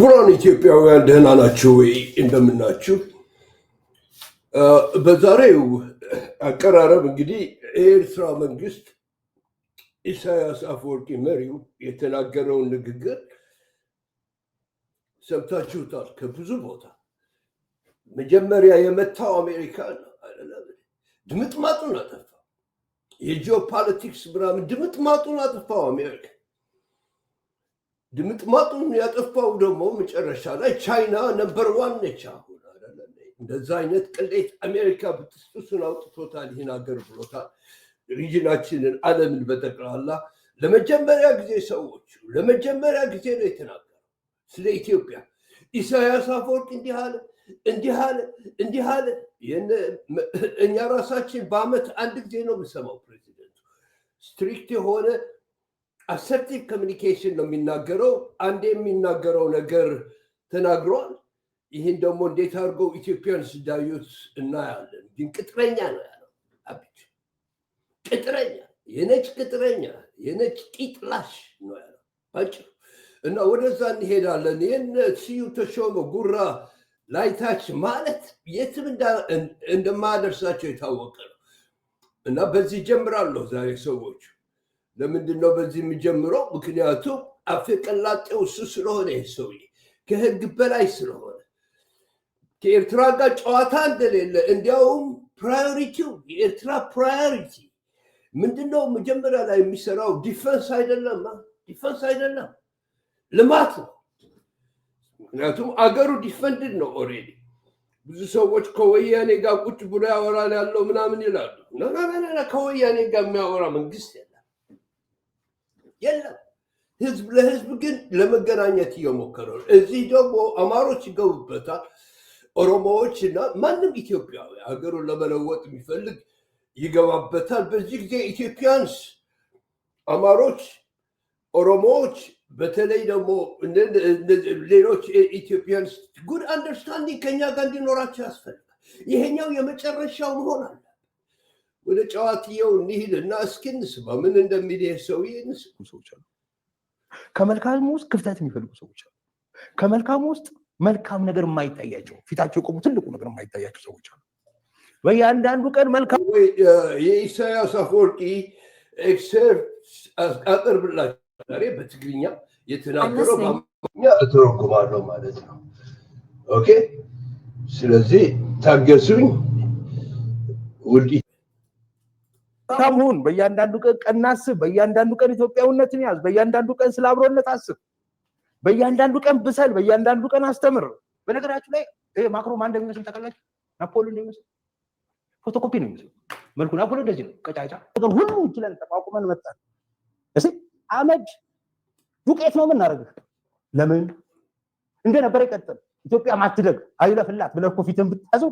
ክቡራን ኢትዮጵያውያን ደህና ናችሁ ወይ? እንደምናችሁ። በዛሬው አቀራረብ እንግዲህ የኤርትራ መንግስት ኢሳያስ አፈወርቂ መሪው የተናገረውን ንግግር ሰምታችሁታል። ከብዙ ቦታ መጀመሪያ የመታው አሜሪካ ድምጥማጡን አጠፋው። የጂኦፖለቲክስ ምናምን ድምጥማጡን አጠፋው አሜሪካ። ድምጥማጡን ያጠፋው ደግሞ መጨረሻ ላይ ቻይና ነምበር ዋን ነች። አሁን እንደዛ አይነት ቅሌት አሜሪካ ብትስጡስን አውጥቶታል። ይህን ሀገር ብሎታል። ሪጅናችንን ዓለምን በጠቅላላ ለመጀመሪያ ጊዜ ሰዎቹ ለመጀመሪያ ጊዜ ነው የተናገረው ስለ ኢትዮጵያ። ኢሳያስ አፈወርቂ እንዲህ አለ። እኛ ራሳችን በአመት አንድ ጊዜ ነው የምንሰማው። ፕሬዚደንቱ ስትሪክት የሆነ አሰርቲቭ ኮሚኒኬሽን ነው የሚናገረው። አንድ የሚናገረው ነገር ተናግሯል። ይህን ደግሞ እንዴት አድርገው ኢትዮጵያን ስዳዩት እናያለን። ግን ቅጥረኛ ነው ያለው። አብች ቅጥረኛ፣ የነጭ ቅጥረኛ፣ የነጭ ጢጥላሽ ነው ያለው ባጭሩ። እና ወደዛ እንሄዳለን። ይህን ስዩም ተሾመ ጉራ ላይታች ማለት የትም እንደማያደርሳቸው የታወቀ ነው። እና በዚህ ጀምራለሁ ዛሬ ሰዎቹ። ለምንድን ነው በዚህ የሚጀምረው? ምክንያቱም አፈቀላጤው እሱ ስለሆነ፣ ይህ ሰውዬ ከህግ በላይ ስለሆነ፣ ከኤርትራ ጋር ጨዋታ እንደሌለ፣ እንዲያውም ፕራዮሪቲው የኤርትራ ፕራዮሪቲ ምንድነው? መጀመሪያ ላይ የሚሰራው ዲፈንስ አይደለም፣ ልማት ነው። ምክንያቱም አገሩ ዲፈንድድ ነው ኦልሬዲ። ብዙ ሰዎች ከወያኔ ጋር ቁጭ ብሎ ያወራል ያለው ምናምን ይላሉ። ከወያኔ ጋር የሚያወራ መንግስት የለም። ህዝብ ለህዝብ ግን ለመገናኘት እየሞከረ ነው። እዚህ ደግሞ አማሮች ይገቡበታል፣ ኦሮሞዎች እና ማንም ኢትዮጵያዊ ሀገሩን ለመለወጥ የሚፈልግ ይገባበታል። በዚህ ጊዜ ኢትዮጵያንስ፣ አማሮች፣ ኦሮሞዎች በተለይ ደግሞ ሌሎች ኢትዮጵያንስ ጉድ አንደርስታንዲንግ ከኛ ጋር እንዲኖራቸው ያስፈልጋል። ይሄኛው የመጨረሻው መሆን አለ። ወደ ጨዋታው እንሂድ እና እስኪ እንስማ ምን እንደሚል ሰውዬ። ሰዎች አሉ ከመልካም ውስጥ ክፍተት የሚፈልጉ ሰዎች አሉ። ከመልካም ውስጥ መልካም ነገር የማይታያቸው ፊታቸው ቆሙ ትልቁ ነገር የማይታያቸው ሰዎች አሉ። በእያንዳንዱ ቀን መልካም የኢሳያስ አፈወርቂ ኤክሰርፕት አቀርብላችሁ ዛሬ በትግርኛ የተናገረው በአማርኛ እተረጉማለሁ ማለት ነው። ኦኬ፣ ስለዚህ ታገሱኝ ውድ ታሙን። በእያንዳንዱ ቀን ቀናስብ፣ በእያንዳንዱ ቀን ኢትዮጵያዊነትን ያዝ፣ በእያንዳንዱ ቀን ስለ አብሮነት አስብ፣ በእያንዳንዱ ቀን ብሰል፣ በእያንዳንዱ ቀን አስተምር። በነገራችሁ ላይ ማክሮን ማን እንደሚመስል ታውቃላችሁ? ናፖሊዮን እንደሚመስል ፎቶኮፒ ነው የሚመስለው መልኩ። ናፖሊዮን እንደዚህ ነው፣ ቀጫጫ ነገር ሁሉ ይችላል። ተቋቁመን መጣን። እሺ፣ አመድ ዱቄት ነው የምናደርገው። ለምን እንደነበረ ይቀጥል። ኢትዮጵያ ማትደግ አይለፍላት ብለህ እኮ ፊትን ብታዘው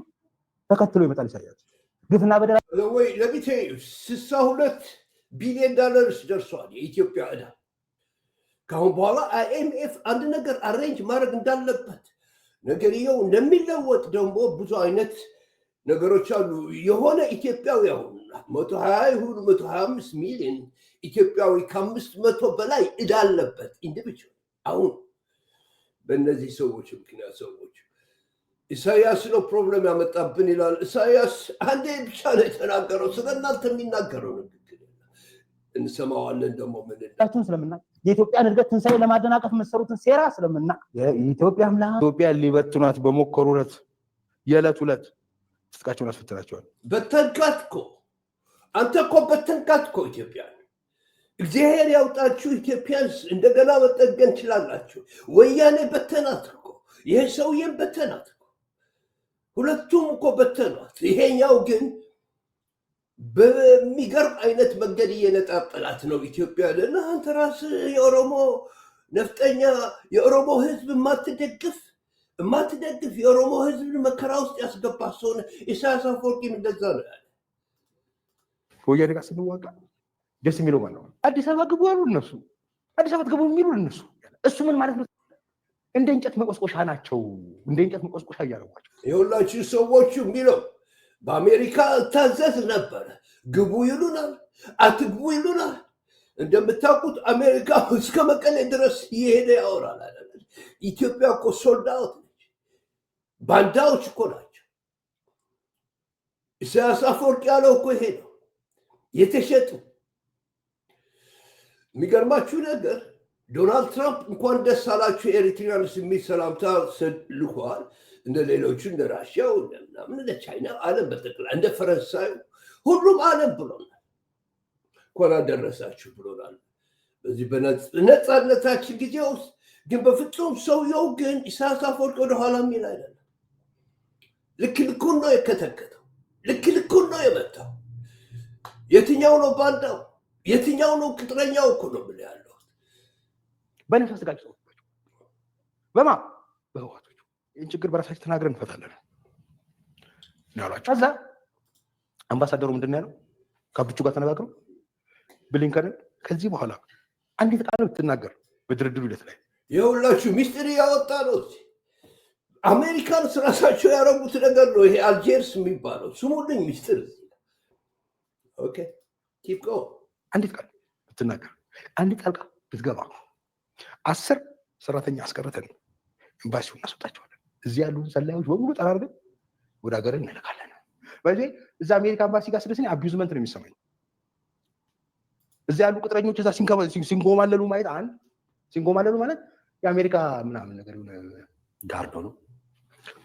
ተከትሎ ይመጣል ኢሳያስ። ግፍና በደል ወይ ለቢቴ 62 ቢሊዮን ዶላርስ ደርሷል የኢትዮጵያ ዕዳ። ካሁን በኋላ አይኤምኤፍ አንድ ነገር አሬንጅ ማድረግ እንዳለበት ነገርየው እንደሚለወጥ ደግሞ ብዙ አይነት ነገሮች አሉ። የሆነ ኢትዮጵያዊ አሁን 120 ይሁን 125 ሚሊዮን ኢትዮጵያዊ ከ500 በላይ ዕዳ አለበት ኢንዲቪጁዋል። አሁን በእነዚህ ሰዎች ምክንያት ሰዎች ኢሳያስ ነው ፕሮብለም ያመጣብን ይላል። ኢሳያስ አንዴ ብቻ ነው የተናገረው። ስለእናንተ የሚናገረው ንግግር እንሰማዋለን። ደግሞ ምንላችሁን ስለምና የኢትዮጵያን እድገት ትንሣኤ ለማደናቀፍ መሰሩትን ሴራ ስለምና የኢትዮጵያ አምላክ ኢትዮጵያን ሊበትኗት በሞከሩለት የዕለት ዕለት ትጥቃቸውን አስፈትናቸዋል። በተንካት እኮ አንተ እኮ በተንካት እኮ ኢትዮጵያ እግዚአብሔር ያውጣችሁ። ኢትዮጵያን እንደገና መጠገን ትችላላችሁ። ወያኔ በተናት እኮ ይሄ ሰውዬን በተናት። ሁለቱም እኮ በተኗት። ይሄኛው ግን በሚገርም አይነት መንገድ እየነጣጠላት ነው ኢትዮጵያ። ለና አንተ ራስህ የኦሮሞ ነፍጠኛ የኦሮሞ ህዝብ የማትደግፍ የኦሮሞ ህዝብን መከራ ውስጥ ያስገባ ሰው ኢሳያስ አፈወርቂም እንደዛ ነው ያለ። ወያኔ ጋር ስንዋጋ ደስ የሚለው ማለት ነው አዲስ አበባ ግቡ ያሉ እነሱ፣ አዲስ አበባ ግቡ የሚሉ እነሱ። እሱ ምን ማለት ነው? እንደ እንጨት መቆስቆሻ ናቸው። እንደ እንጨት መቆስቆሻ እያደረጓቸው የሁላችሁ ሰዎቹ የሚለው በአሜሪካ ታዘዝ ነበረ። ግቡ ይሉናል፣ አትግቡ ይሉናል። እንደምታውቁት አሜሪካ እስከ መቀሌ ድረስ እየሄደ ያወራል አይደል? ኢትዮጵያ እኮ ሶልዳውት ነች። ባንዳዎች እኮ ናቸው። ኢሳያስ አፈወርቂ ያለው እኮ ይሄ ነው። የተሸጡ የሚገርማችሁ ነገር ዶናልድ ትራምፕ እንኳን ደስ አላችሁ ኤሪትሪያንስ የሚል ሰላምታ ልኳል። እንደ ሌሎቹ እንደ ራሽያው ምናምን እንደ ቻይና ዓለም በጠቅላ እንደ ፈረንሳዩ ሁሉም ዓለም ብሎናል። እንኳን አደረሳችሁ ብሎናል። በዚህ በነፃነታችን ጊዜ ውስጥ ግን በፍጹም ሰውየው ግን ኢሳያስ አፈወርቂ ወደኋላ የሚል አይደለም። ልክ ልኩን ነው የከተከተው። ልክ ልኩን ነው የመታው። የትኛው ነው ባንዳው? የትኛው ነው ቅጥረኛው? እኮ ነው ምን ያለው በነፍስ ጋጭቶ በማ በህዋቶቹ ይህን ችግር በራሳችን ተናግረን እንፈታለን ያሏቸው። ከዛ አምባሳደሩ ምንድን ነው ያለው? ከብቹ ጋር ተነጋግረው ብሊንከን ከዚህ በኋላ አንዲት ቃል ብትናገር በድርድሩ ሂደት ላይ የሁላችሁ ሚስጥር ያወጣ ነው። አሜሪካን ራሳቸው ያረጉት ነገር ነው ይሄ አልጄርስ የሚባለው። ስሙልኝ ሚስጥር። ኦኬ ኪፕ ጎ። አንዲት ቃል ብትናገር አንዲት ቃል ብትገባ 10 ሰራተኛ አስቀርተን ኤምባሲውን እናስወጣቸዋለን። እዚህ ያሉ ሰላዮች በሙሉ ጠራርገን ወደ ሀገር እንልካለን። በዚህ እዛ አሜሪካ ኤምባሲ ጋር ስለስኝ አቢዩዝመንት ነው የሚሰማኝ። እዚህ ያሉ ቅጥረኞች እዛ ሲንጎማለሉ ማየት ሲንጎማለሉ ማለት የአሜሪካ ምናምን ነገር ጋርዶ ነው።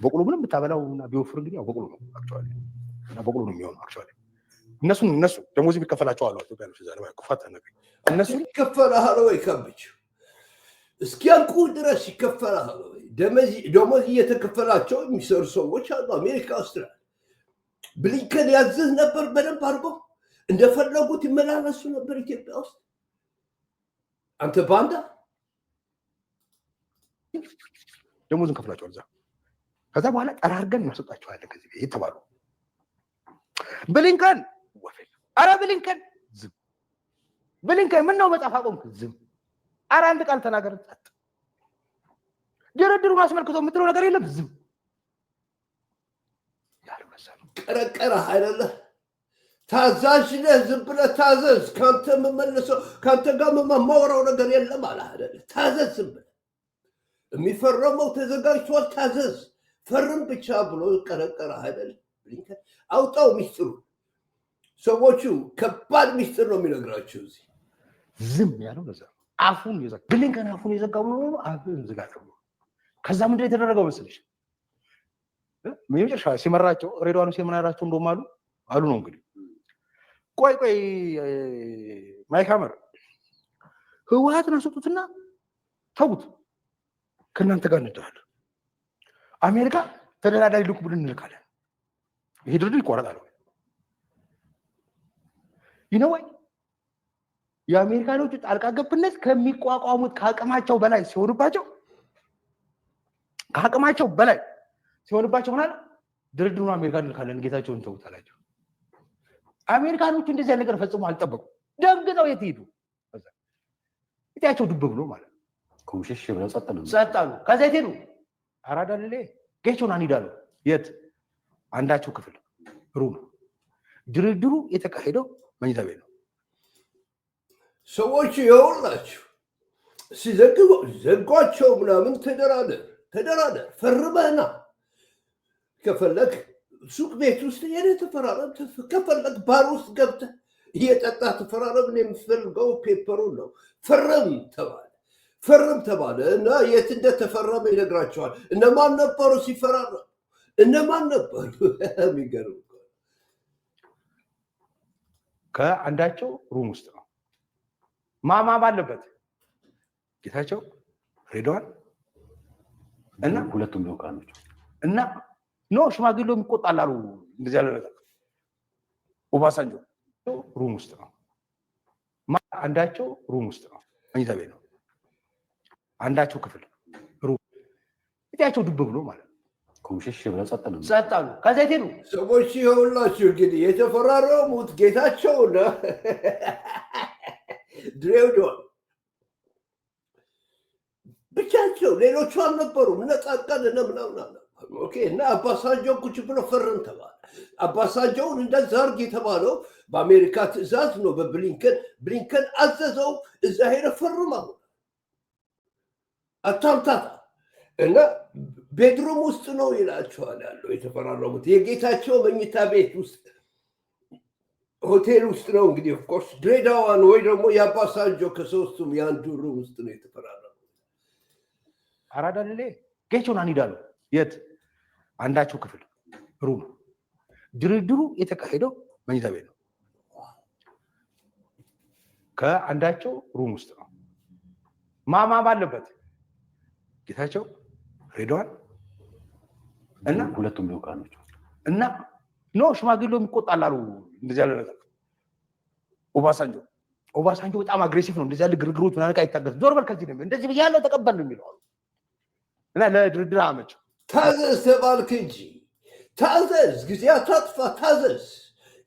በቁሉ ምንም ብታበላው እና ቢወፍር እንግዲህ ያው በቁሉ ነው አክቹአሊ እና በቁሉ ነው የሚሆነው አክቹአሊ። እነሱ ደሞዝ ቢከፈላቸው አሉ ኢትዮጵያኖች እዛ ላይ ቁፋት ነገር እነሱ ይከፈላል ወይ ከብች እስኪያንቁ ድረስ ይከፈላል ወይ? ደሞዝ እየተከፈላቸው የሚሰሩ ሰዎች አሉ አሜሪካ ውስጥ። ብሊንከን ያዝህ ነበር በደንብ አድርጎ እንደፈለጉት ይመላለሱ ነበር ኢትዮጵያ ውስጥ። አንተ ባንዳ ደሞዝን ከፍላቸዋል እዛ። ከዛ በኋላ ጠራርገን እናስወጣቸዋለን ከዚህ ቤት የተባሉ ብሊንከን ወፈል። አረ ብሊንከን ዝም። ብሊንከን ምን ነው መጻፍ አቆምክ? ዝም። አረ አንድ ቃል ተናገር። ጸጥ። ድርድሩን አስመልክቶ የምትለው ነገር የለም። ዝም። ያለው መሰለው ቀረቀረ አይደለ? ታዛዥ ነህ። ዝም ብለህ ታዘዝ። ካንተ የምመልሰው ካንተ ጋር የማወራው ነገር የለም አለ አይደለ? ታዘዝ። ዝም ብለህ የሚፈረመው ተዘጋጅቷል። ታዘዝ፣ ፈርም ብቻ ብሎ ቀረቀረ አይደለ? ብሊንከን አውጣው ሚስጥሩ። ሰዎቹ ከባድ ሚስጥር ነው የሚነግራቸው እዚህ። ዝም ያለው ለዛ አፉን ይዘጋ። ብሊንከን አፉን የዘጋው ነው። አፉን ዝጋ ተብሎ ከዛ ምንድን ነው የተደረገው መሰለሽ? መጨረሻ ሲመራቸው ሬድዋኑ ሲመራቸው እንደውም አሉ ነው እንግዲህ ቆይ ማይክ ሀመር ህወሓትን አስወጡትና ተውት፣ ከእናንተ ጋር እንደራለን። አሜሪካ ተደራዳሪ ልኩ ብለን እንልካለን። ይሄ ድርድር ይቋረጣል። ይነዋይ የአሜሪካኖቹ ጣልቃ ገብነት ከሚቋቋሙት ከአቅማቸው በላይ ሲሆንባቸው ሆናል። ድርድሩን አሜሪካ እንልካለን፣ ጌታቸውን ተውት አላቸው። አሜሪካኖቹ እንደዚህ ነገር ፈጽሞ አልጠበቁም። ደንግጠው የት ሄዱ? እዚያቸው ዱብ ብሎ ማለት ኮምሽሽ ብለው ጸጥ አሉ። ከዛ የት ሄዱ? አራዳ ለሌ ጌቾን አንዳሉ የት አንዳቸው ክፍል ሩም። ድርድሩ የተካሄደው መኝታ ቤት ነው። ሰዎች ይኸውላችሁ ዘጓቸው ምናምን ተደራደር ፈርመህና ከፈለግ ሱቅ ቤት ውስጥ ሄደህ ተፈራረም፣ ከፈለግ ባር ውስጥ ገብተህ እየጠጣህ ተፈራረም። የምትፈልገው ፔፐሩን ነው። ፈርም ተባለ እና የት እንደተፈረመ ይነግራቸዋል። እነማን ነበሩ ሲፈራረም? እነማን ነበሩ? የሚገርም ከአንዳቸው ሩም ውስጥ ነው። ማማ ባለበት ጌታቸው ሬድዋን እና ሁለቱም ልኡካኖች እና ኖ ሽማግሌው የሚቆጣል አሉ። እንደዚህ ያለ ነገር ኦባሳንጆ ሩም ውስጥ ነው። አንዳቸው ሩም ውስጥ ነው፣ መኝታ ቤት ነው። አንዳቸው ክፍል ሩም እዚያቸው ዱብ ብሎ ማለት ነው። ኮምሽሽ ብለው ጸጥ አሉ። ከዛ የት ሄዱ? ሰዎች ይኸውላችሁ እንግዲህ የተፈራረሙት ጌታቸውና ድሬዳዋ ብቻቸው፣ ሌሎቹ አልነበሩም። ነጻቀን ምናምን ኦኬ። እና አባሳጀው ቁጭ ብሎ ፈርም ተባለ። አባሳጀውን እንደዛ አድርግ የተባለው በአሜሪካ ትዕዛዝ ነው። ብሊንከን አዘዘው። እዛ ሄደ ፈርም። አሁን አታምታታ እና ቤድሩም ውስጥ ነው ይላቸዋል ያለው የተፈራረሙት የጌታቸው መኝታ ቤት ውስጥ ሆቴል ውስጥ ነው እንግዲህ ኦፍኮርስ ድሬዳዋን ወይ ደግሞ የአባሳንጆ ከሶስቱም የአንዱ ሩም ውስጥ ነው የተፈራረሙት። አራዳ ለሌ ጌቾን አንይዳሉ የት አንዳቸው ክፍል ሩም ድርድሩ የተካሄደው መኝታ ቤት ነው። ከአንዳቸው ሩም ውስጥ ነው። ማማ ባለበት ጌታቸው ሬድዋን እና ሁለቱም ሊውቃኖች እና ኖ ሽማግሌው ይቆጣላሉ። እንደዚህ ያለ ነገር ኦባሳንጆ በጣም አግሬሲቭ ነው። እንደዚህ ያለ ግርግሮች ምናምን አይታገስም። ዞር በል ከዚህ ነው እንደዚህ ብያለሁ ተቀበል ነው የሚለው እና ለድርድር አመች ታዘዝ ተባልክ እንጂ ታዘዝ፣ ጊዜ አታጥፋ፣ ታዘዝ።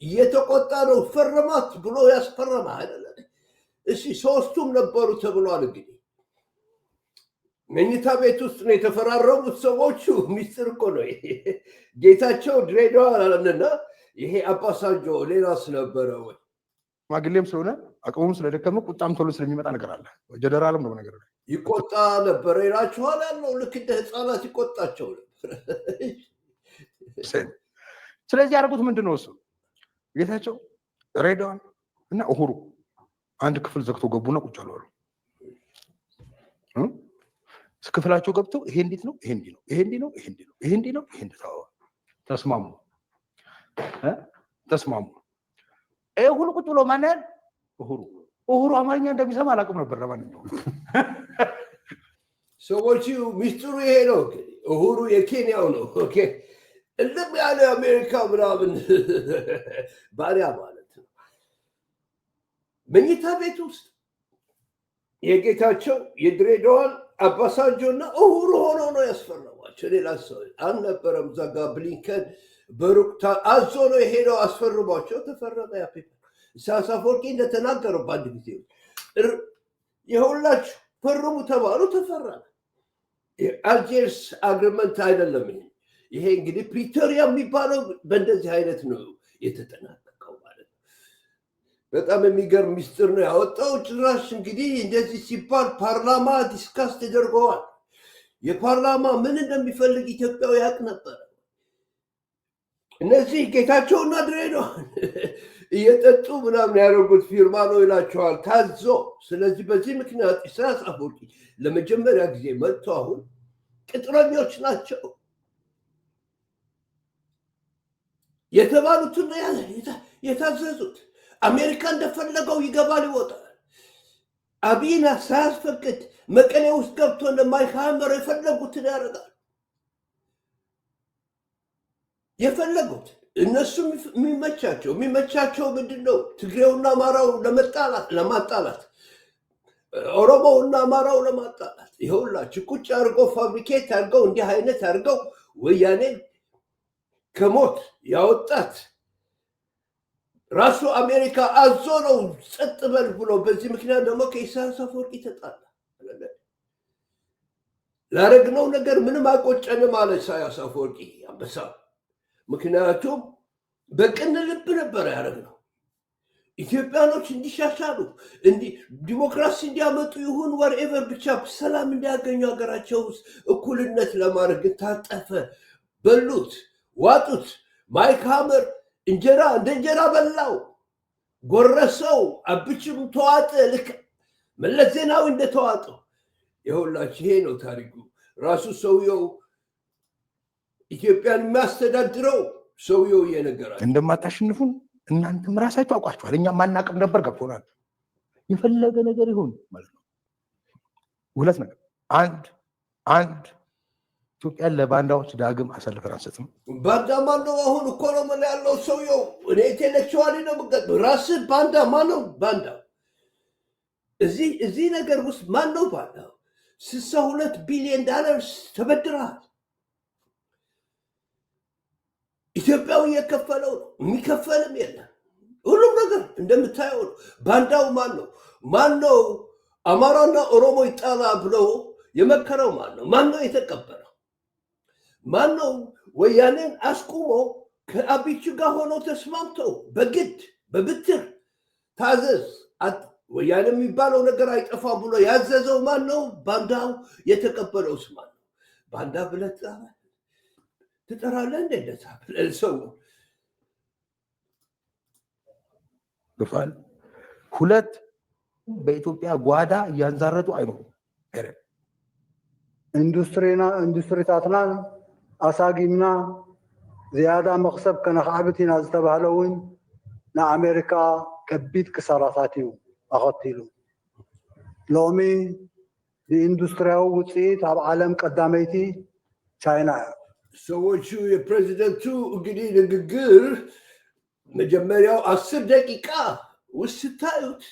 እየተቆጣ ነው ፈርማት ብሎ ያስፈረማ አይደለ? እሺ ሶስቱም ነበሩ ተብሏል። እንግዲህ መኝታ ቤት ውስጥ ነው የተፈራረሙት ሰዎቹ። ሚስጥር እኮ ነው። ጌታቸው ድሬዳዋ አለና ይሄ አባሳንጆ ሌላስ ነበረ ወይ? ሽማግሌም ስለሆነ አቅሙም ስለደከመ ቁጣም ቶሎ ስለሚመጣ ነገር አለ። ጀነራልም ነው ነገር ይቆጣ ነበረ ይላችኋል ያለው። ልክ እንደ ህፃናት ይቆጣቸው ነበር። ስለዚህ ያደረጉት ምንድን ነው? እሱ ጌታቸው ሬድዋን እና ኡሁሩ አንድ ክፍል ዘግቶ ገቡና ቁጭ አሉ። ክፍላቸው ገብተው ይሄ እንዴት ነው? ይሄ እንዲህ ነው፣ ይሄ እንዲህ ነው፣ ይሄ እንዲህ ነው፣ ይሄ እንዲህ ነው፣ ይሄ እንዲህ ነው። ተስማሙ። ይሄ ሁሉ ቁጭ ብሎ ማን ያህል ኡሁሩ አማርኛ እንደሚሰማ አላውቅም ነበር። ለማንኛውም ሰዎቹ ሚስጥሩ ይሄ ነው። ኡሁሩ የኬንያው ነው። ኦኬ እልም ያለ አሜሪካ ምናምን ባሪያ ማለት ነው። መኝታ ቤት ውስጥ የጌታቸው የድሬዳዋን አባሳንጆ እና ኡሁሩ ሆኖ ነው ያስፈረሟቸው። ሌላ ሰው አልነበረም። ዛጋ ብሊንከን በሩቅ አዞ ነው የሄደው አስፈርሟቸው። ተፈረመ። ያ ፔፐር ኢሳያስ አፈወርቂ እንደተናገረው በአንድ ጊዜ የሁላችሁ ፈርሙ ተባሉ፣ ተፈረመ። የአልጀርስ አግሪመንት አይደለም ይሄ እንግዲህ ፕሪቶሪያ የሚባለው በእንደዚህ አይነት ነው የተጠናቀቀው ማለት ነው። በጣም የሚገርም ሚስጥር ነው ያወጣው። ጭራሽ እንግዲህ እንደዚህ ሲባል ፓርላማ ዲስካስ ተደርገዋል። የፓርላማ ምን እንደሚፈልግ ኢትዮጵያው ያውቅ ነበር። እነዚህ ጌታቸውና ድሬዳዋን እየጠጡ ምናምን ያደረጉት ፊርማ ነው ይላቸዋል ታዞ። ስለዚህ በዚህ ምክንያት ኢሳያስ አፈወርቂ ለመጀመሪያ ጊዜ መጥቶ አሁን ቅጥረኞች ናቸው የተባሉትን የታዘዙት። አሜሪካ እንደፈለገው ይገባል ይወጣል። አብይን ሳያስፈቅድ መቀሌ ውስጥ ገብቶ እንደማይክ ሀመር የፈለጉትን ያደርጋል። የፈለጉት እነሱ የሚመቻቸው ምንድን ነው? ትግሬውና አማራው ለማጣላት፣ ኦሮሞውና አማራው ለማጣላት። ይኸውላችሁ ቁጭ አድርገው ፋብሪኬት አድርገው እንዲህ አይነት አድርገው ወያኔ ከሞት ያወጣት ራሱ አሜሪካ አዞ ነው ጸጥ በል ብሎ። በዚህ ምክንያት ደግሞ ከኢሳያስ አፈወርቂ ተጣላ። ላረግነው ነገር ምንም አቆጨንም አለ ኢሳያስ አፈወርቂ አንበሳ። ምክንያቱም በቅን ልብ ነበር ያደረግነው። ኢትዮጵያኖች እንዲሻሻሉ ዲሞክራሲ እንዲያመጡ ይሁን ወርኤቨር ብቻ ሰላም እንዲያገኙ ሀገራቸው ውስጥ እኩልነት ለማድረግ ታጠፈ፣ በሉት፣ ዋጡት። ማይክ ሀመር እንጀራ እንደ እንጀራ በላው፣ ጎረሰው፣ አብችም ተዋጠ። ልክ መለስ ዜናዊ እንደተዋጠው። ይኸውላችሁ ይሄ ነው ታሪኩ። ራሱ ሰውየው ኢትዮጵያን የሚያስተዳድረው ሰውየው እየነገራል። እንደማታሸንፉን እናንተም ራሳችሁ አውቃችኋል። እኛ ማናቅም ነበር፣ ገብቶናል። የፈለገ ነገር ይሁን ማለት ነው። ሁለት ነገር፣ አንድ ኢትዮጵያን ለባንዳዎች ዳግም አሳልፈን አንሰጥም። ባንዳ ማነው? አሁን እኮ ነው ምን ያለው ሰውየው። እኔ ኢንቴሌክቹዋሊ ነው የምገጥመው። ራስህ ባንዳ ማነው? ባንዳ እዚህ ነገር ውስጥ ማነው ባንዳ? $62 ቢሊዮን ተበድረሃል። ኢትዮጵያዊ የከፈለው ነው፣ የሚከፈልም የለም። ሁሉም ነገር እንደምታየው ነው። ባንዳው ማነው? አማራና ኦሮሞ ይጣላ ብሎ የመከረው ማነው? የተቀበለው ማነው? ወያኔን አስቁሞ ከአብይ ጋር ሆኖ ተስማምተው በግድ በብትር ታዘዝ ወያኔ የሚባለው ነገር አይጠፋም ብሎ ያዘዘው ማን ነው? ባንዳው የተቀበለው ማን ነው? ባንዳ ብለህ ትጠራለህ እንደ እንደዛ ብለህ ሰው ግፋል ሁለት በኢትዮጵያ ጓዳ እያንዛረጡ አይኖሩም። ኢንዱስትሪታትና አሳጊምና ዝያዳ መክሰብ ከነኽዓብትና ዝተባህለ እውን ንኣሜሪካ ከቢድ ክሳራታት እዩ ኣኸቲሉ ሎሚ ብኢንዱስትሪያዊ ውፅኢት ኣብ ዓለም ቀዳመይቲ ቻይና እዩ። ሰዎቹ የፕሬዚደንቱ እንግዲህ ንግግር መጀመሪያው 10 ደቂቃ ውስጥ ስታዩት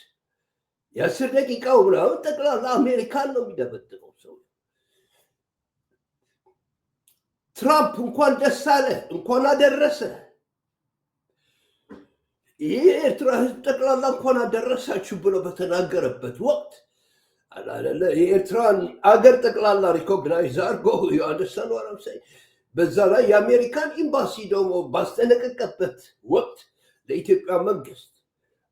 የ10 ደቂቃው ምናምን ጠቅላላ አሜሪካን ነው የሚደበድበው ሰው። ትራምፕ እንኳን ደስ አለ እንኳን አደረሰ። ይህ ኤርትራ ህዝብ ጠቅላላ እንኳን አደረሳችሁ ብሎ በተናገረበት ወቅት አላለ የኤርትራን አገር ጠቅላላ ሪኮግናይዝ አድርጎ አንደርስታንድ ዋት አም ሴይንግ። በዛ ላይ የአሜሪካን ኤምባሲ ደግሞ ባስጠነቀቀበት ወቅት ለኢትዮጵያ መንግስት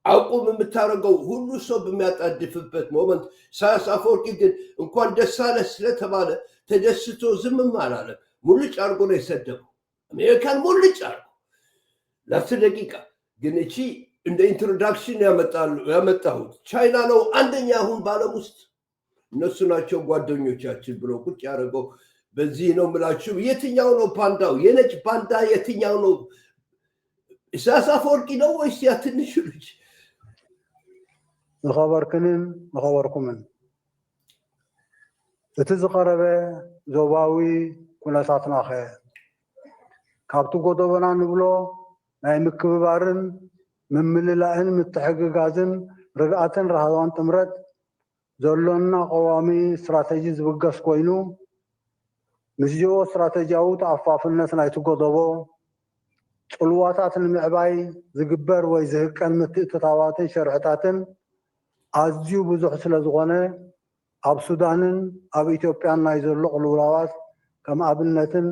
አቁም የምታደርገው ሁሉ ሰው በሚያጣድፍበት ሞመንት ኢሳያስ አፈወርቂ ግን እንኳን ደስ አለ ስለተባለ ተደስቶ ዝምም አላለም። ሙልጭ አድርጎ ነው የሰደበው አሜሪካን ሙልጭ አድርጎ ለ10 ደቂቃ። ግን እቺ እንደ ኢንትሮዳክሽን ያመጣሁት ቻይና ነው አንደኛ አሁን በዓለም ውስጥ እነሱ ናቸው ጓደኞቻችን ብሎ ቁጭ ያደረገው። በዚህ ነው የምላችሁ። የትኛው ነው ፓንዳው? የነጭ ፓንዳ የትኛው ነው? ኢሳያስ አፈወርቂ ነው ወይስ ያ ትንሹ ልጅ? ዝኸበርክንን ዝኸበርኩምን እቲ ዝቐረበ ዞባዊ ኩነታትና ኸ ካብቲ ጎደበና ንብሎ ናይ ምክብባርን ምምልላእን ምትሕግጋዝን ርግኣትን ረሃባን ጥምረት ዘሎና ቀዋሚ ስትራቴጂ ዝብገስ ኮይኑ ምስዚኦ ስትራቴጂያዊ ተኣፋፍነት ናይቲ ጎደቦ ፅልዋታት ንምዕባይ ዝግበር ወይ ዝህቀን ምትእትታዋትን ሸርሕታትን ኣዝዩ ብዙሕ ስለ ዝኾነ ኣብ ሱዳንን ኣብ ኢትዮጵያን ናይ ዘሎ ቅልውላዋት ከም ኣብነትን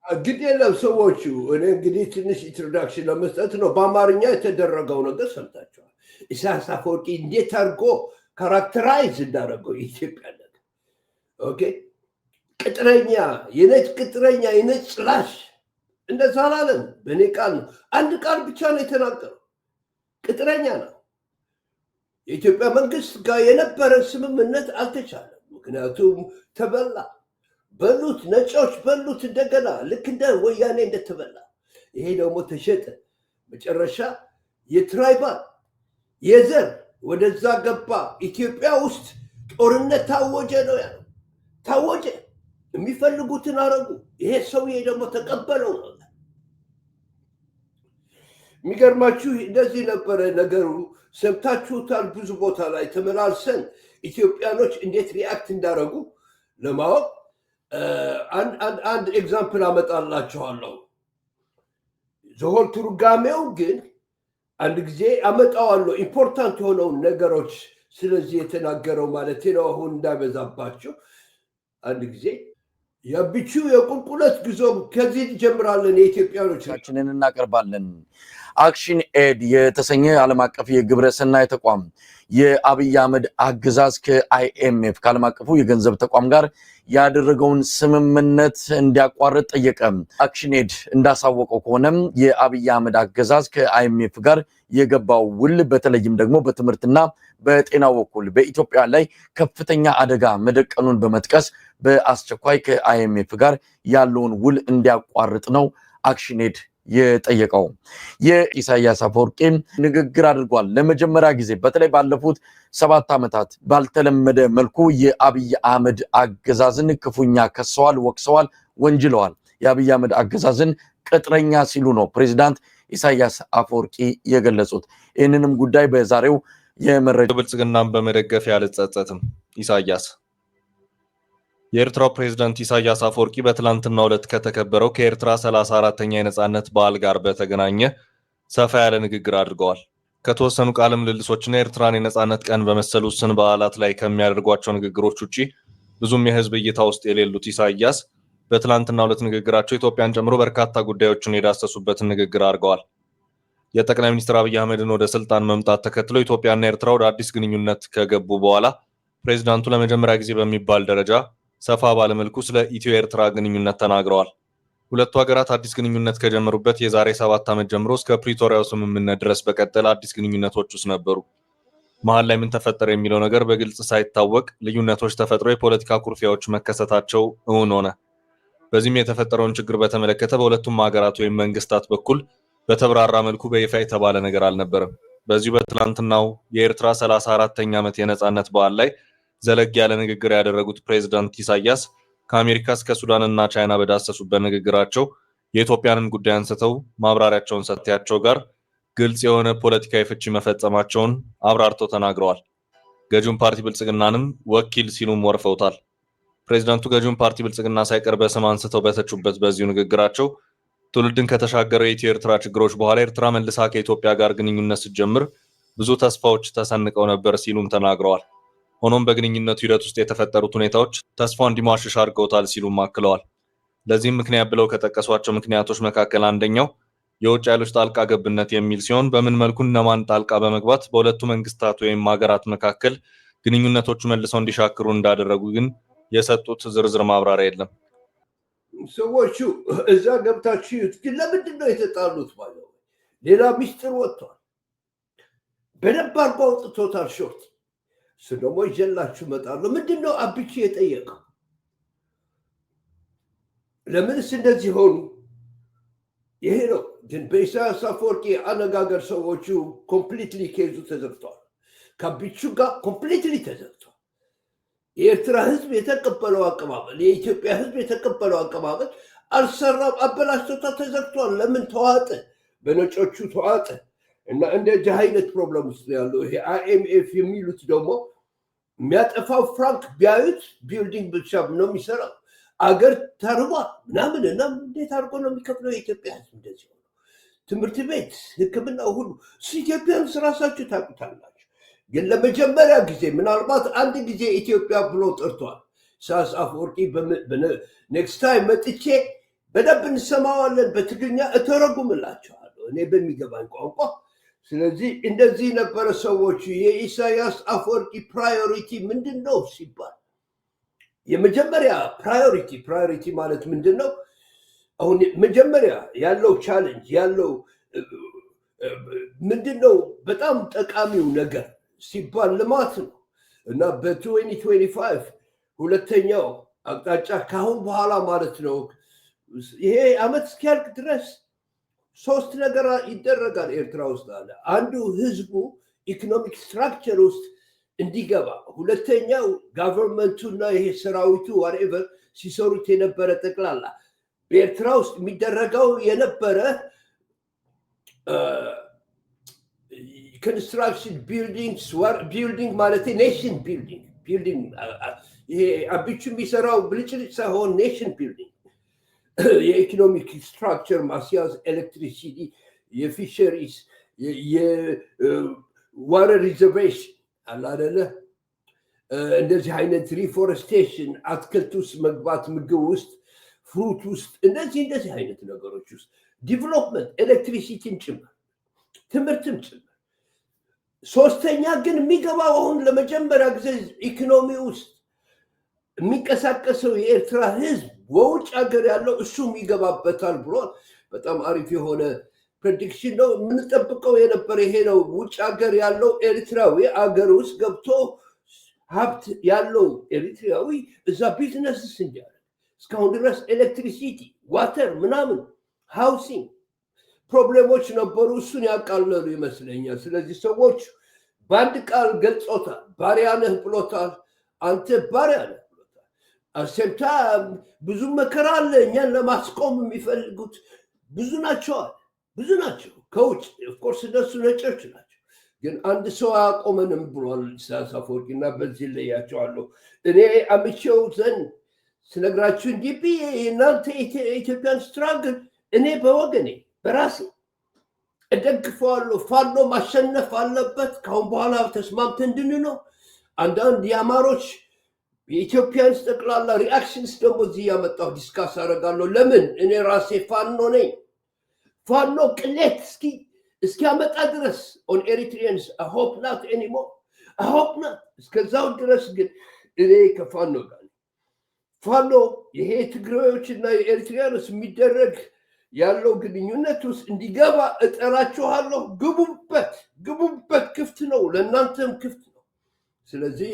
ግድ የለም ሰዎቹ። እኔ እንግዲህ ትንሽ ኢንትሮዳክሽን ለመስጠት ነው። በአማርኛ የተደረገው ነገር ሰምታችኋል። ኢሳያስ አፈወርቂ እንዴት አድርጎ ካራክተራይዝ እንዳደረገው የኢትዮጵያ ነገር። ኦኬ ቅጥረኛ፣ የነጭ ቅጥረኛ፣ የነጭ ላሽ እንደዛ አላለም። በእኔ ቃል ነው። አንድ ቃል ብቻ ነው የተናገረው፣ ቅጥረኛ ነው። የኢትዮጵያ መንግስት ጋር የነበረ ስምምነት አልተቻለም። ምክንያቱም ተበላ፣ በሉት፣ ነጮች በሉት እንደገና ልክ እንደ ወያኔ እንደተበላ። ይሄ ደግሞ ተሸጠ። መጨረሻ የትራይባል የዘር ወደዛ ገባ። ኢትዮጵያ ውስጥ ጦርነት ታወጀ ነው ያለው። ታወጀ፣ የሚፈልጉትን አረጉ። ይሄ ሰውዬ ደግሞ ተቀበለው ነው። የሚገርማችሁ እንደዚህ ነበረ ነገሩ። ሰምታችሁታል። ብዙ ቦታ ላይ ተመላልሰን ኢትዮጵያኖች እንዴት ሪአክት እንዳደረጉ ለማወቅ አንድ ኤግዛምፕል አመጣላችኋለሁ። ዘሆል ትርጓሜው ግን አንድ ጊዜ አመጣዋለሁ፣ ኢምፖርታንት የሆነውን ነገሮች ስለዚህ የተናገረው ማለት ነው። አሁን እንዳይበዛባችሁ አንድ ጊዜ የብቹ የቁልቁለት ጉዞ ከዚህ እንጀምራለን። የኢትዮጵያኖቻችንን እናቀርባለን። አክሽን ኤድ የተሰኘ ዓለም አቀፍ የግብረ ሰናይ ተቋም የአብይ አህመድ አገዛዝ ከአይኤምኤፍ ከዓለም አቀፉ የገንዘብ ተቋም ጋር ያደረገውን ስምምነት እንዲያቋርጥ ጠየቀ። አክሽን ኤድ እንዳሳወቀው ከሆነም የአብይ አህመድ አገዛዝ ከአይኤምኤፍ ጋር የገባው ውል በተለይም ደግሞ በትምህርትና በጤና በኩል በኢትዮጵያ ላይ ከፍተኛ አደጋ መደቀኑን በመጥቀስ በአስቸኳይ ከአይኤምኤፍ ጋር ያለውን ውል እንዲያቋርጥ ነው አክሽን ኤድ የጠየቀው። የኢሳያስ አፈወርቂ ንግግር አድርጓል። ለመጀመሪያ ጊዜ በተለይ ባለፉት 7 ዓመታት ባልተለመደ መልኩ የአብይ አህመድ አገዛዝን ክፉኛ ከሰዋል፣ ወቅሰዋል፣ ወንጅለዋል። የአብይ አህመድ አገዛዝን ቅጥረኛ ሲሉ ነው ፕሬዝዳንት ኢሳያስ አፈወርቂ የገለጹት። ይህንንም ጉዳይ በዛሬው የመረጃ ብልጽግናን በመደገፍ ያልጸጸትም ኢሳያስ የኤርትራው ፕሬዝዳንት ኢሳያስ አፈወርቂ በትላንትናው ዕለት ከተከበረው ከኤርትራ 34ኛ የነጻነት በዓል ጋር በተገናኘ ሰፋ ያለ ንግግር አድርገዋል። ከተወሰኑ ቃለ ምልልሶችና ኤርትራን የነጻነት ቀን በመሰሉ ስን በዓላት ላይ ከሚያደርጓቸው ንግግሮች ውጪ ብዙም የህዝብ እይታ ውስጥ የሌሉት ኢሳያስ በትላንትናው ዕለት ንግግራቸው ኢትዮጵያን ጨምሮ በርካታ ጉዳዮችን የዳሰሱበትን ንግግር አድርገዋል። የጠቅላይ ሚኒስትር አብይ አህመድን ወደ ስልጣን መምጣት ተከትሎ ኢትዮጵያና ኤርትራ ወደ አዲስ ግንኙነት ከገቡ በኋላ ፕሬዝዳንቱ ለመጀመሪያ ጊዜ በሚባል ደረጃ ሰፋ ባለመልኩ ስለ ኢትዮ ኤርትራ ግንኙነት ተናግረዋል። ሁለቱ ሀገራት አዲስ ግንኙነት ከጀመሩበት የዛሬ 7 ዓመት ጀምሮ እስከ ፕሪቶሪያው ስምምነት ድረስ በቀጠለ አዲስ ግንኙነቶች ውስጥ ነበሩ። መሀል ላይ ምን ተፈጠረ የሚለው ነገር በግልጽ ሳይታወቅ ልዩነቶች ተፈጥሮ የፖለቲካ ኩርፊያዎች መከሰታቸው እውን ሆነ። በዚህም የተፈጠረውን ችግር በተመለከተ በሁለቱም ሀገራት ወይም መንግስታት በኩል በተብራራ መልኩ በይፋ የተባለ ነገር አልነበረም። በዚሁ በትላንትናው የኤርትራ 34ኛ ዓመት የነጻነት በዓል ላይ ዘለግ ያለ ንግግር ያደረጉት ፕሬዝዳንት ኢሳያስ ከአሜሪካ እስከ ሱዳንና ቻይና በዳሰሱበት ንግግራቸው የኢትዮጵያንን ጉዳይ አንስተው ማብራሪያቸውን ሰጥተዋቸው ጋር ግልጽ የሆነ ፖለቲካዊ ፍቺ መፈጸማቸውን አብራርተው ተናግረዋል። ገዢውን ፓርቲ ብልጽግናንም ወኪል ሲሉም ወርፈውታል። ፕሬዝዳንቱ ገዢውን ፓርቲ ብልጽግና ሳይቀር በስም አንስተው በተቹበት በዚሁ ንግግራቸው ትውልድን ከተሻገረው የኢትዮ ኤርትራ ችግሮች በኋላ ኤርትራ መልሳ ከኢትዮጵያ ጋር ግንኙነት ስትጀምር ብዙ ተስፋዎች ተሰንቀው ነበር ሲሉም ተናግረዋል። ሆኖም በግንኙነቱ ሂደት ውስጥ የተፈጠሩት ሁኔታዎች ተስፋ እንዲሟሽሽ አድርገውታል ሲሉም አክለዋል። ለዚህም ምክንያት ብለው ከጠቀሷቸው ምክንያቶች መካከል አንደኛው የውጭ ኃይሎች ጣልቃ ገብነት የሚል ሲሆን በምን መልኩ እነማን ጣልቃ በመግባት በሁለቱ መንግስታት ወይም ሀገራት መካከል ግንኙነቶቹ መልሰው እንዲሻክሩ እንዳደረጉ ግን የሰጡት ዝርዝር ማብራሪያ የለም። ሰዎቹ እዛ ገብታችሁ ይዩት። ግን ለምንድን ነው የተጣሉት? ማለት ሌላ ሚስጥር ወጥቷል። በደንብ አድርጎ አውጥቶታል ሾርት። እሱ ደግሞ ይዤላችሁ እመጣለሁ። ምንድን ነው አብቹ የጠየቀው? ለምንስ እንደዚህ ሆኑ? ይሄ ነው። ግን በኢሳያስ አፈወርቂ አነጋገር ሰዎቹ ኮምፕሊትሊ ኬዙ ተዘግቷል። ከአብቹ ጋር ኮምፕሊትሊ ተዘግቷል። የኤርትራ ህዝብ የተቀበለው አቀባበል፣ የኢትዮጵያ ህዝብ የተቀበለው አቀባበል አልሰራም፣ አበላሽቶታ ተዘግቷል። ለምን ተዋጠ? በነጮቹ ተዋጠ። እና እንደዚህ አይነት ፕሮብለም ውስጥ ያለው ይሄ አይኤምኤፍ የሚሉት ደግሞ የሚያጠፋው ፍራንክ ቢያዩት ቢልዲንግ ብቻ ነው የሚሰራው። አገር ተርቧል ምናምን እና እንዴት አድርጎ ነው የሚከፍለው የኢትዮጵያ ህዝብ? እንደዚህ ሆነ። ትምህርት ቤት፣ ሕክምና ሁሉ እሱ ኢትዮጵያን ራሳችሁ ታውቁታላችሁ። ግን ለመጀመሪያ ጊዜ ምናልባት አንድ ጊዜ ኢትዮጵያ ብሎ ጠርቷል ኢሳያስ አፈወርቂ። ኔክስት ታይም መጥቼ በደንብ እንሰማዋለን፣ በትግርኛ እተረጉምላቸዋለሁ እኔ በሚገባኝ ቋንቋ። ስለዚህ እንደዚህ ነበረ ሰዎቹ። የኢሳያስ አፈወርቂ ፕራዮሪቲ ምንድን ነው ሲባል የመጀመሪያ ፕራዮሪቲ ማለት ምንድን ነው? አሁን መጀመሪያ ያለው ቻሌንጅ ያለው ምንድን ነው? በጣም ጠቃሚው ነገር ሲባል ልማት ነው እና በ2025 ሁለተኛው አቅጣጫ ካሁን በኋላ ማለት ነው ይሄ አመት እስኪያልቅ ድረስ 3 ነገር ይደረጋል ኤርትራ ውስጥ አለ። አንዱ ህዝቡ ኢኮኖሚክ ስትራክቸር ውስጥ እንዲገባ፣ ሁለተኛው ጋቨርንመንቱና ይሄ ሰራዊቱ ዋትኤቨር ሲሰሩት የነበረ ጠቅላላ በኤርትራ ውስጥ የሚደረገው የነበረ ኮንስትራክሽን ቢልዲንግ ማለት ኔሽን ቢልዲንግ ይሄ አብቹ የሚሰራው ብልጭልጭ ሳይሆን ኔሽን ቢልዲንግ የኢኮኖሚክ ስትራክቸር ማስያዝ፣ ኤሌክትሪሲቲ፣ የፊሸሪስ፣ የዋተር ሪዘርቬሽን አለ አይደለ? እንደዚህ አይነት ሪፎረስቴሽን፣ አትክልት ውስጥ መግባት፣ ምግብ ውስጥ፣ ፍሩት ውስጥ፣ እንደዚህ አይነት ነገሮች ውስጥ ዲቨሎፕመንት፣ ኤሌክትሪሲቲም ጭምር፣ ትምህርትም ጭምር። ሶስተኛ ግን የሚገባው አሁን ለመጀመሪያ ጊዜ ኢኮኖሚ ውስጥ የሚንቀሳቀሰው የኤርትራ ህዝብ በውጭ ሀገር ያለው እሱም ይገባበታል ብሏል። በጣም አሪፍ የሆነ ፕሬዲክሽን ነው። የምንጠብቀው የነበረ ይሄ ነው። ውጭ ሀገር ያለው ኤርትራዊ አገር ውስጥ ገብቶ ሀብት ያለው ኤርትራዊ እዛ ቢዝነስስ እንዲያደርግ እስካሁን ድረስ ኤሌክትሪሲቲ፣ ዋተር ምናምን ሃውሲንግ ፕሮብሌሞች ነበሩ። እሱን ያቃለሉ ይመስለኛል። ስለዚህ ሰዎች በአንድ ቃል ገልጾታል። ባሪያ ነህ ብሎታል። አንተ ባሪያ ነህ ብሎታል። አሴምታ ብዙ መከራ አለ። እኛን ለማስቆም የሚፈልጉት ብዙ ናቸዋል። ብዙ ናቸው ከውጭ ኦፍኮርስ እነሱ ነጮች ናቸው። ግን አንድ ሰው አያቆመንም ብሏል ኢሳያስ አፈወርቂ እና በዚህ ለያቸዋለሁ። እኔ አምቼው ዘንድ ስነግራችሁ እንዲህ ብዬ እናንተ የኢትዮጵያን ስትራግል እኔ በወገኔ በራሴ እደግፈዋለሁ። ፋኖ ማሸነፍ አለበት። ካሁን በኋላ ተስማምተን እንድንኖር አንዳንድ የአማሮች የኢትዮጵያን ጠቅላላ ሪአክሽንስ ደግሞ እዚህ ያመጣሁ ዲስካስ አደርጋለሁ። ለምን እኔ ራሴ ፋኖ ነኝ። ፋኖ ቅሌት እስኪ እስኪያመጣ ድረስ on Eritreans I hope not anymore I hope not እስከዛው ድረስ ግን እኔ ከፋኖ ጋር ፋኖ ይሄ ትግራዮችና የኤርትራያኖች የሚደረግ ያለው ግንኙነት ውስጥ እንዲገባ እጠራችኋለሁ። ግቡበት፣ ክፍት ነው፣ ለእናንተም ክፍት ነው። ስለዚህ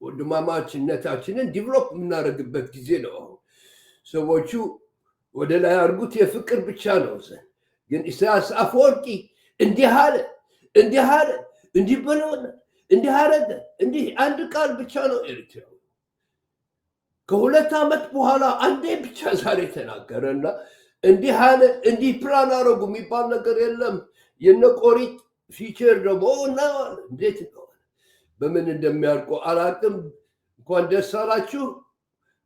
ወንድማማችነታችንን ዲቨሎፕ የምናደርግበት ጊዜ ነው። ሰዎቹ ወደ ላይ አድርጉት፣ የፍቅር ብቻ ነው። ግን ኢሳያስ አፈወርቂ እንዲህ አለ፣ እንዲህ ብለውና እንዲህ አረገ፣ እንዲህ አንድ ቃል ብቻ ነው ኤርትራ ከ2 ዓመት በኋላ አንዴ ብቻ ዛሬ ተናገረና እንዲህ አለ፣ እንዲህ ፕላን አረጉ የሚባል ነገር የለም። የነቆሪጥ ፊቸር ደግሞ ነው። እንዴት ነው በምን እንደሚያልቁ አላቅም። እንኳን ደስ አላችሁ።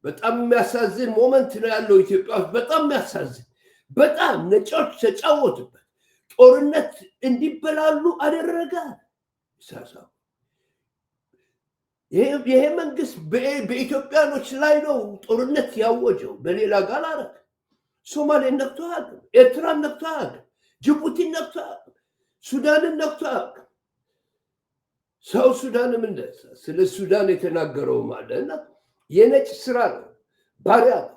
በጣም የሚያሳዝን ሞመንት ነው ያለው ኢትዮጵያ ውስጥ። በጣም የሚያሳዝን፣ በጣም ነጮች ተጫወቱበት። ጦርነት እንዲበላሉ አደረገ። ይሳሳው ይሄ መንግስት በኢትዮጵያኖች ላይ ነው ጦርነት ያወጀው። በሌላ ጋር አረግ ሶማሌን ነክቶ አያውቅም፣ ኤርትራን ነክቶ አያውቅም፣ ጅቡቲን ነክቶ አያውቅም፣ ሱዳንን ነክቶ አያውቅም። ሰው ሱዳንም እንደዛ ስለ ሱዳን የተናገረው ማለትና የነጭ ስራ ነው፣ ባሪያ ነው።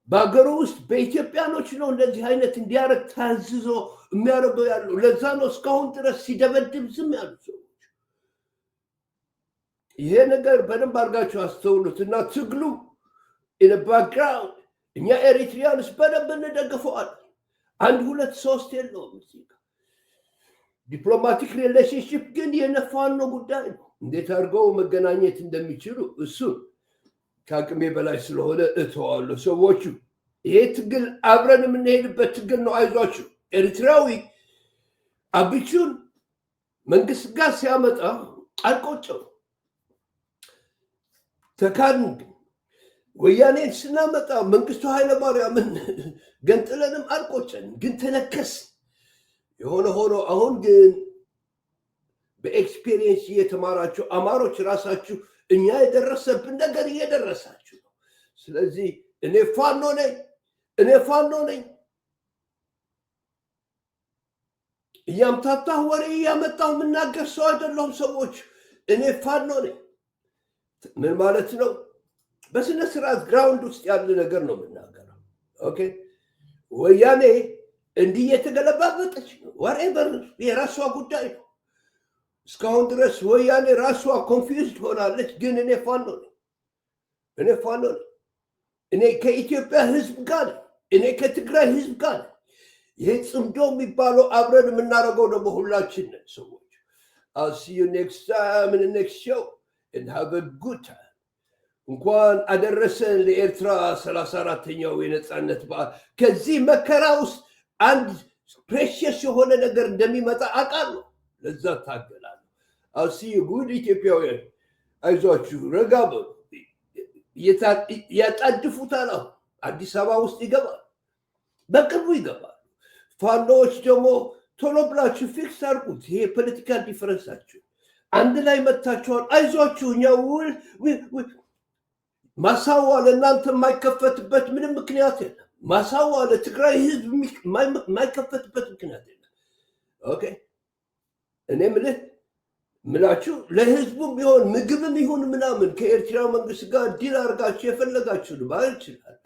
በሀገሩ ውስጥ በኢትዮጵያኖች ነው እንደዚህ አይነት እንዲያረግ ታዝዞ የሚያደርገው ያለው። ለዛ ነው እስካሁን ድረስ ሲደበድብ ዝም ያሉ ሰዎች። ይሄ ነገር በደንብ አድርጋችሁ አስተውሉት እና ትግሉ ኢን ባክግራውንድ እኛ ኤሪትሪያንስ በደንብ እንደግፈዋል። 1 2 3 የለውም። ዲፕሎማቲክ ሪሌሽንሽፕ ግን የነፋኖ ጉዳይ ነው። እንዴት አድርገው መገናኘት እንደሚችሉ እሱን ከአቅሜ በላይ ስለሆነ እተዋለሁ። ሰዎቹ ይሄ ትግል አብረን የምንሄድበት ትግል ነው። አይዟችሁ። ኤርትራዊ አብቹን መንግስት ጋር ሲያመጣ አልቆጨው ተካድን። ወያኔን ስናመጣ መንግስቱ ኃይለማርያምን ገንጥለንም አልቆጨንም፣ ግን ተነከስ። የሆነ ሆኖ አሁን ግን በኤክስፔሪየንስ እየተማራችሁ አማሮች ራሳችሁ እኛ የደረሰብን ነገር እየደረሳችሁ ነው። ስለዚህ እኔ ፋኖ ነኝ እያምታታህ ወሬ እያመጣሁ የምናገር ሰው አይደለሁም። ሰዎች እኔ ፋኖ ነኝ። ምን ማለት ነው? በስነ ስርዓት ግራውንድ ውስጥ ያለ ነገር ነው የምናገረው። ኦኬ ወያኔ እንዲህ የተገለባበጠች ነው። ወሬቨር የራሷ ጉዳይ ነው። እስካሁን ድረስ ወያኔ ራሷ ኮንፊውዝድ ሆናለች። ግን እኔ ፋኖ ነኝ። እኔ ከኢትዮጵያ ህዝብ ጋር፣ እኔ ከትግራይ ህዝብ ጋር። ይሄ ጽምዶ የሚባለው አብረን የምናደርገው ደግሞ ሁላችን ነን ሰዎች። I'll see you next time in the next show and have a good time. እንኳን አደረሰን ለኤርትራ 34ኛው የነጻነት በዓል። ከዚህ መከራ ውስጥ አንድ ፕሬሽየስ የሆነ ነገር እንደሚመጣ አውቃለሁ። ለዛ ታገላለሁ። I'll see you good ኢትዮጵያውያን። አይዟችሁ፣ ረጋ በሉ። ያጣድፉታል። አዲስ አበባ ውስጥ ይገባል፣ በቅርቡ ይገባል። ፋኖዎች ደግሞ ቶሎ ብላችሁ ፊክስ አድርጉት። ይሄ ፖለቲካል ዲፈረንሳችሁ አንድ ላይ መታችኋል። አይዟችሁ። እኛ ማሳዋ ለእናንተ የማይከፈትበት ምንም ምክንያት የለም። ማሳዋ ለትግራይ ህዝብ የማይከፈትበት ምክንያት የለም። ኦኬ እኔ ምላችሁ ለህዝቡም ቢሆን ምግብም ይሁን ምናምን ከኤርትራ መንግስት ጋር ዲል አድርጋችሁ የፈለጋችሁን ማለት ይችላል።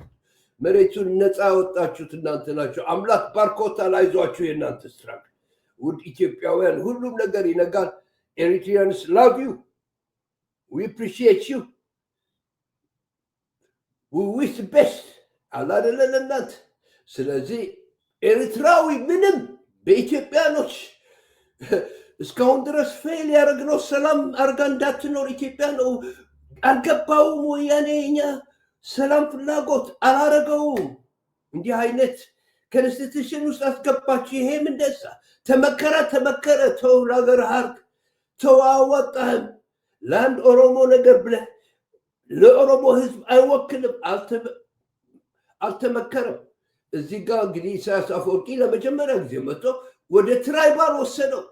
መሬቱን ነፃ ያወጣችሁት እናንተ ናችሁ። አምላክ ባርኮታል። አይዟችሁ። የእናንተ ስትራግ ውድ ኢትዮጵያውያን፣ ሁሉም ነገር ይነጋል። ኤሪትሪያንስ ላቭ ዩ ዊ አፕሪሺየት ዩ we wish the best አላደለ ለእናንተ። ስለዚህ ኤርትራዊ ምንም በኢትዮጵያኖች እስካሁን ድረስ ፌል ያደረግነው ሰላም አርጋ እንዳትኖር ኢትዮጵያ ነው። አልገባውም። ወያኔ እኛ ሰላም ፍላጎት አላረገውም። እንዲህ አይነት ኮንስቲቱሽን ውስጥ አስገባችሁ። ይሄም እንደዛ ተመከረ። ተው ለሀገር ሀርግ ተው። አወጣህም ለአንድ ኦሮሞ ነገር ብለህ ለኦሮሞ ህዝብ አይወክልም። አልተመከረም። እዚህ ጋር እንግዲህ ኢሳያስ አፈወርቂ ለመጀመሪያ ጊዜ መጥቶ ወደ ትራይባል ወሰደው።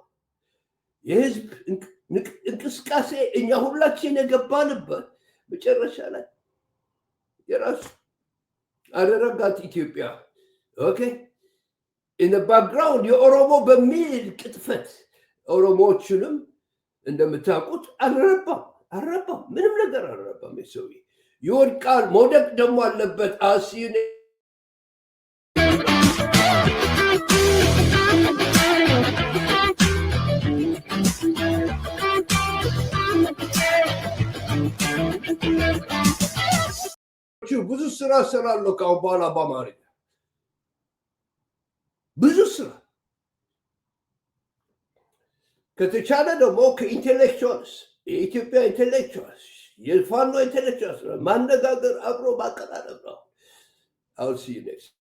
የህዝብ እንቅስቃሴ እኛ ሁላችን የገባንበት መጨረሻ ላይ የራሱ አደረጋት ኢትዮጵያ። ኦኬ in the background የኦሮሞ በሚል ቅጥፈት ኦሮሞዎችንም እንደምታውቁት አልረባም ምንም ነገር አልረባም ሰውዬ ይወድቃል መውደቅ ደግሞ አለበት አሲኔ ብዙ ስራ ሰራለሁ ካሁን በኋላ በአማርኛ ብዙ ስራ ከተቻለ ደግሞ ከኢንቴሌክቹዋልስ የኢትዮጵያ ኢንቴሌክቹዋልስ የፋኖ ኢንቴሌክቹዋልስ ማነጋገር አብሮ ማቀራረብ ነው I'll see you next time